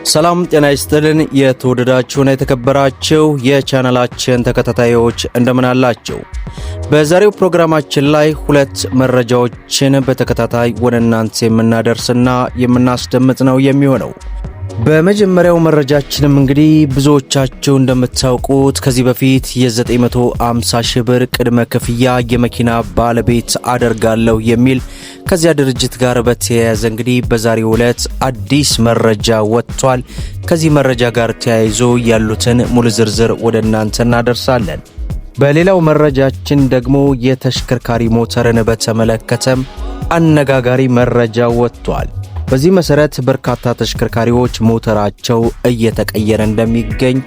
ሰላም ጤና ይስጥልን። የተወደዳችሁና የተከበራችሁ የቻናላችን ተከታታዮች እንደምን አላችሁ? በዛሬው ፕሮግራማችን ላይ ሁለት መረጃዎችን በተከታታይ ወደ እናንተ የምናደርስና የምናስደምጥ ነው የሚሆነው። በመጀመሪያው መረጃችንም እንግዲህ ብዙዎቻችሁ እንደምታውቁት ከዚህ በፊት የ950 ሺህ ብር ቅድመ ክፍያ የመኪና ባለቤት አደርጋለሁ የሚል ከዚያ ድርጅት ጋር በተያያዘ እንግዲህ በዛሬው ዕለት አዲስ መረጃ ወጥቷል። ከዚህ መረጃ ጋር ተያይዞ ያሉትን ሙሉ ዝርዝር ወደ እናንተ እናደርሳለን። በሌላው መረጃችን ደግሞ የተሽከርካሪ ሞተርን በተመለከተም አነጋጋሪ መረጃ ወጥቷል። በዚህ መሰረት በርካታ ተሽከርካሪዎች ሞተራቸው እየተቀየረ እንደሚገኝ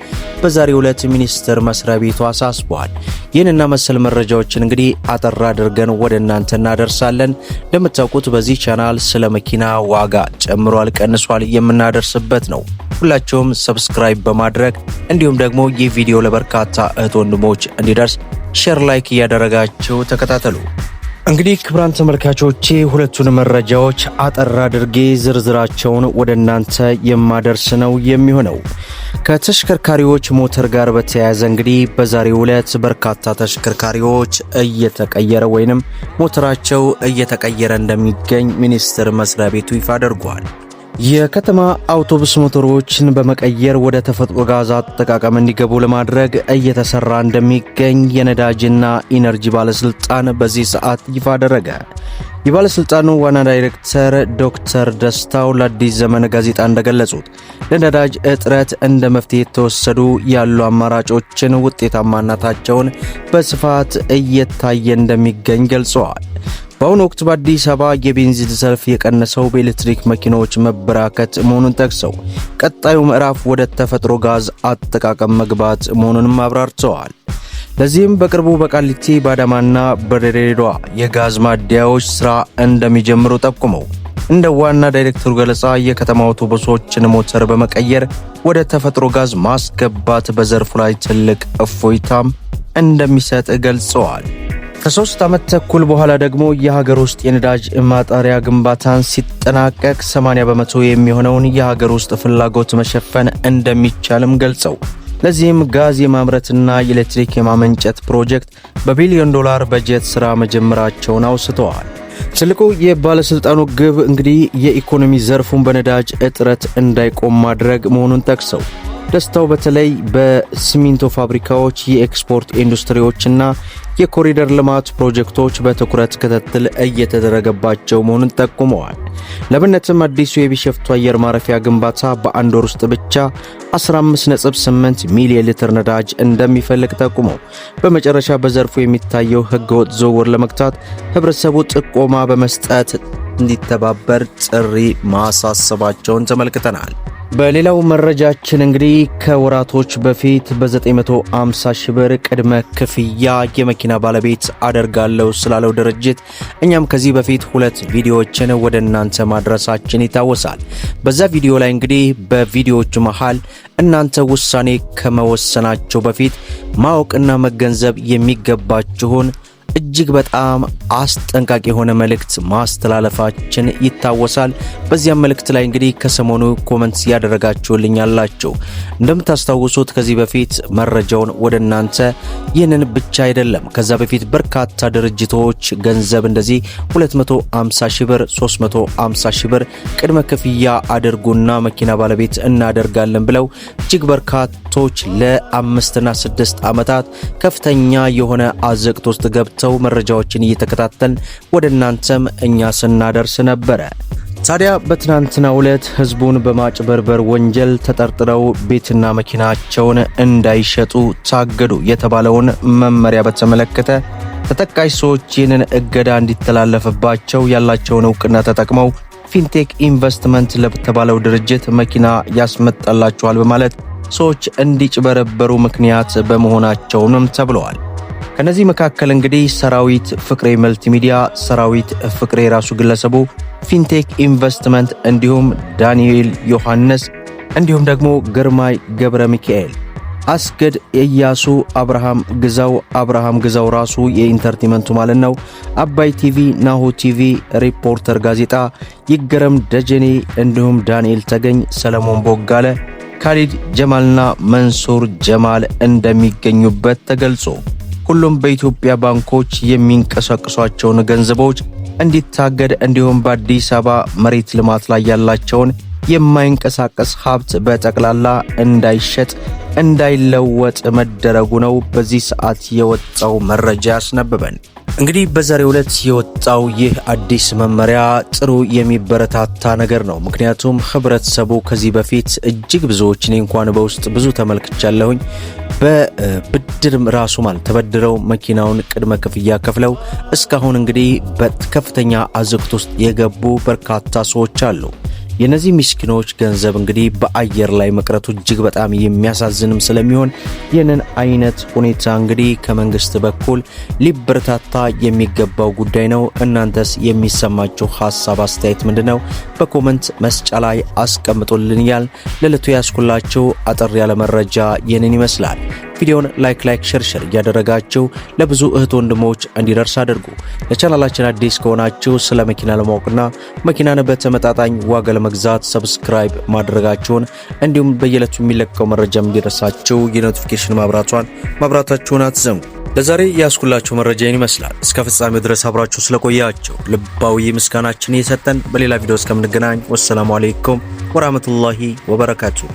በዛሬው ዕለት ሚኒስቴር መስሪያ ቤቱ አሳስቧል። ይህንና መሰል መረጃዎችን እንግዲህ አጠር አድርገን ወደ እናንተ እናደርሳለን። እንደምታውቁት በዚህ ቻናል ስለ መኪና ዋጋ ጨምሯል፣ ቀንሷል የምናደርስበት ነው። ሁላችሁም ሰብስክራይብ በማድረግ እንዲሁም ደግሞ ይህ ቪዲዮ ለበርካታ እህት ወንድሞች እንዲደርስ ሼር፣ ላይክ እያደረጋችሁ ተከታተሉ። እንግዲህ ክቡራን ተመልካቾቼ ሁለቱን መረጃዎች አጠር አድርጌ ዝርዝራቸውን ወደ እናንተ የማደርስ ነው የሚሆነው። ከተሽከርካሪዎች ሞተር ጋር በተያያዘ እንግዲህ በዛሬው ዕለት በርካታ ተሽከርካሪዎች እየተቀየረ ወይንም ሞተራቸው እየተቀየረ እንደሚገኝ ሚኒስቴር መስሪያ ቤቱ ይፋ አድርጓል። የከተማ አውቶቡስ ሞተሮችን በመቀየር ወደ ተፈጥሮ ጋዝ አጠቃቀም እንዲገቡ ለማድረግ እየተሰራ እንደሚገኝ የነዳጅና ኢነርጂ ባለስልጣን በዚህ ሰዓት ይፋ አደረገ። የባለስልጣኑ ዋና ዳይሬክተር ዶክተር ደስታው ለአዲስ ዘመን ጋዜጣ እንደገለጹት ለነዳጅ እጥረት እንደ መፍትሄ የተወሰዱ ያሉ አማራጮችን ውጤታማነታቸውን በስፋት እየታየ እንደሚገኝ ገልጸዋል። በአሁኑ ወቅት በአዲስ አበባ የቤንዚን ሰልፍ የቀነሰው በኤሌክትሪክ መኪናዎች መበራከት መሆኑን ጠቅሰው ቀጣዩ ምዕራፍ ወደ ተፈጥሮ ጋዝ አጠቃቀም መግባት መሆኑንም አብራርተዋል። ለዚህም በቅርቡ በቃሊቲ በአዳማና በድሬዳዋ የጋዝ ማደያዎች ሥራ እንደሚጀምሩ ጠቁመው እንደ ዋና ዳይሬክተሩ ገለጻ የከተማ አውቶቡሶችን ሞተር በመቀየር ወደ ተፈጥሮ ጋዝ ማስገባት በዘርፉ ላይ ትልቅ እፎይታም እንደሚሰጥ ገልጸዋል። ከ3 ዓመት ተኩል በኋላ ደግሞ የሀገር ውስጥ የነዳጅ ማጣሪያ ግንባታን ሲጠናቀቅ 80 በመቶ የሚሆነውን የሀገር ውስጥ ፍላጎት መሸፈን እንደሚቻልም ገልጸው ለዚህም ጋዝ የማምረትና የኤሌክትሪክ የማመንጨት ፕሮጀክት በቢሊዮን ዶላር በጀት ሥራ መጀመራቸውን አውስተዋል። ትልቁ የባለስልጣኑ ግብ እንግዲህ የኢኮኖሚ ዘርፉን በነዳጅ እጥረት እንዳይቆም ማድረግ መሆኑን ጠቅሰው ደስታው በተለይ በሲሚንቶ ፋብሪካዎች፣ የኤክስፖርት ኢንዱስትሪዎችና የኮሪደር ልማት ፕሮጀክቶች በትኩረት ክትትል እየተደረገባቸው መሆኑን ጠቁመዋል። ለብነትም አዲሱ የቢሸፍቱ አየር ማረፊያ ግንባታ በአንድ ወር ውስጥ ብቻ 15.8 ሚሊዮን ሊትር ነዳጅ እንደሚፈልግ ጠቁመው በመጨረሻ በዘርፉ የሚታየው ህገወጥ ዝውውር ለመግታት ህብረተሰቡ ጥቆማ በመስጠት እንዲተባበር ጥሪ ማሳሰባቸውን ተመልክተናል። በሌላው መረጃችን እንግዲህ ከወራቶች በፊት በ950 ሺህ ብር ቅድመ ክፍያ የመኪና ባለቤት አደርጋለሁ ስላለው ድርጅት እኛም ከዚህ በፊት ሁለት ቪዲዮዎችን ወደ እናንተ ማድረሳችን ይታወሳል። በዛ ቪዲዮ ላይ እንግዲህ በቪዲዮዎቹ መሃል እናንተ ውሳኔ ከመወሰናቸው በፊት ማወቅና መገንዘብ የሚገባችሁን እጅግ በጣም አስጠንቃቂ የሆነ መልእክት ማስተላለፋችን ይታወሳል። በዚያም መልእክት ላይ እንግዲህ ከሰሞኑ ኮሜንት ያደረጋችሁልኝ አላችሁ። እንደምታስታውሱት ከዚህ በፊት መረጃውን ወደ እናንተ ይህንን ብቻ አይደለም ከዛ በፊት በርካታ ድርጅቶች ገንዘብ እንደዚህ 250 ሺህ ብር 350 ሺህ ብር ቅድመ ክፍያ አድርጉና መኪና ባለቤት እናደርጋለን ብለው እጅግ በርካቶች ለ5 እና 6 ዓመታት ከፍተኛ የሆነ አዘቅት ውስጥ ገብተው መረጃዎችን እየተከታተልን ወደ እናንተም እኛ ስናደርስ ነበረ። ታዲያ በትናንትናው ዕለት ህዝቡን በማጭበርበር ወንጀል ተጠርጥረው ቤትና መኪናቸውን እንዳይሸጡ ታገዱ የተባለውን መመሪያ በተመለከተ ተጠቃሽ ሰዎች ይህንን እገዳ እንዲተላለፍባቸው ያላቸውን ዕውቅና ተጠቅመው ፊንቴክ ኢንቨስትመንት ለተባለው ድርጅት መኪና ያስመጣላቸዋል በማለት ሰዎች እንዲጭበረበሩ ምክንያት በመሆናቸውም ተብለዋል። ከነዚህ መካከል እንግዲህ ሰራዊት ፍቅሬ መልቲሚዲያ፣ ሰራዊት ፍቅሬ ራሱ ግለሰቡ፣ ፊንቴክ ኢንቨስትመንት እንዲሁም ዳንኤል ዮሐንስ እንዲሁም ደግሞ ግርማይ ገብረ ሚካኤል አስገድ ኢያሱ፣ አብርሃም ግዛው ራሱ የኢንተርቴይንመንቱ ማለት ነው፣ አባይ ቲቪ፣ ናሁ ቲቪ፣ ሪፖርተር ጋዜጣ፣ ይገረም ደጀኔ እንዲሁም ዳንኤል ተገኝ፣ ሰለሞን ቦጋለ፣ ካሊድ ጀማልና መንሱር ጀማል እንደሚገኙበት ተገልጾ ሁሉም በኢትዮጵያ ባንኮች የሚንቀሳቀሷቸውን ገንዘቦች እንዲታገድ እንዲሁም በአዲስ አበባ መሬት ልማት ላይ ያላቸውን የማይንቀሳቀስ ሀብት በጠቅላላ እንዳይሸጥ እንዳይለወጥ መደረጉ ነው በዚህ ሰዓት የወጣው መረጃ ያስነብበን። እንግዲህ በዛሬው ዕለት የወጣው ይህ አዲስ መመሪያ ጥሩ የሚበረታታ ነገር ነው። ምክንያቱም ህብረተሰቡ ከዚህ በፊት እጅግ ብዙዎች እኔ እንኳን በውስጥ ብዙ ተመልክቻለሁኝ በብድር ራሱ ማለት ተበድረው መኪናውን ቅድመ ክፍያ ከፍለው እስካሁን እንግዲህ በከፍተኛ አዘቅት ውስጥ የገቡ በርካታ ሰዎች አሉ። የነዚህ ምስኪኖች ገንዘብ እንግዲህ በአየር ላይ መቅረቱ እጅግ በጣም የሚያሳዝንም ስለሚሆን ይህንን አይነት ሁኔታ እንግዲህ ከመንግስት በኩል ሊበረታታ የሚገባው ጉዳይ ነው። እናንተስ የሚሰማችሁ ሐሳብ አስተያየት ምንድነው? በኮሜንት መስጫ ላይ አስቀምጡልኛል። ለለቱ ያስኩላችሁ አጠር ያለ መረጃ ይህንን ይመስላል። ቪዲዮውን ላይክ ሼር እያደረጋችሁ ለብዙ እህት ወንድሞች እንዲደርስ አድርጉ። ለቻናላችን አዲስ ከሆናችሁ ስለ መኪና ለማወቅና መኪናን በተመጣጣኝ ዋጋ ለመግዛት ሰብስክራይብ ማድረጋችሁን እንዲሁም በየዕለቱ የሚለቀቀው መረጃ እንዲደርሳችሁ የኖቲፊኬሽን ማብራታችሁን አትዘንጉ። ለዛሬ ያስኩላችሁ መረጃ ይመስላል። እስከ ፍጻሜው ድረስ አብራችሁ ስለቆያችሁ ልባዊ ምስጋናችን እየሰጠን በሌላ ቪዲዮ እስከምንገናኝ ወሰላሙ አለይኩም ወራህመቱላሂ ወበረካቱ።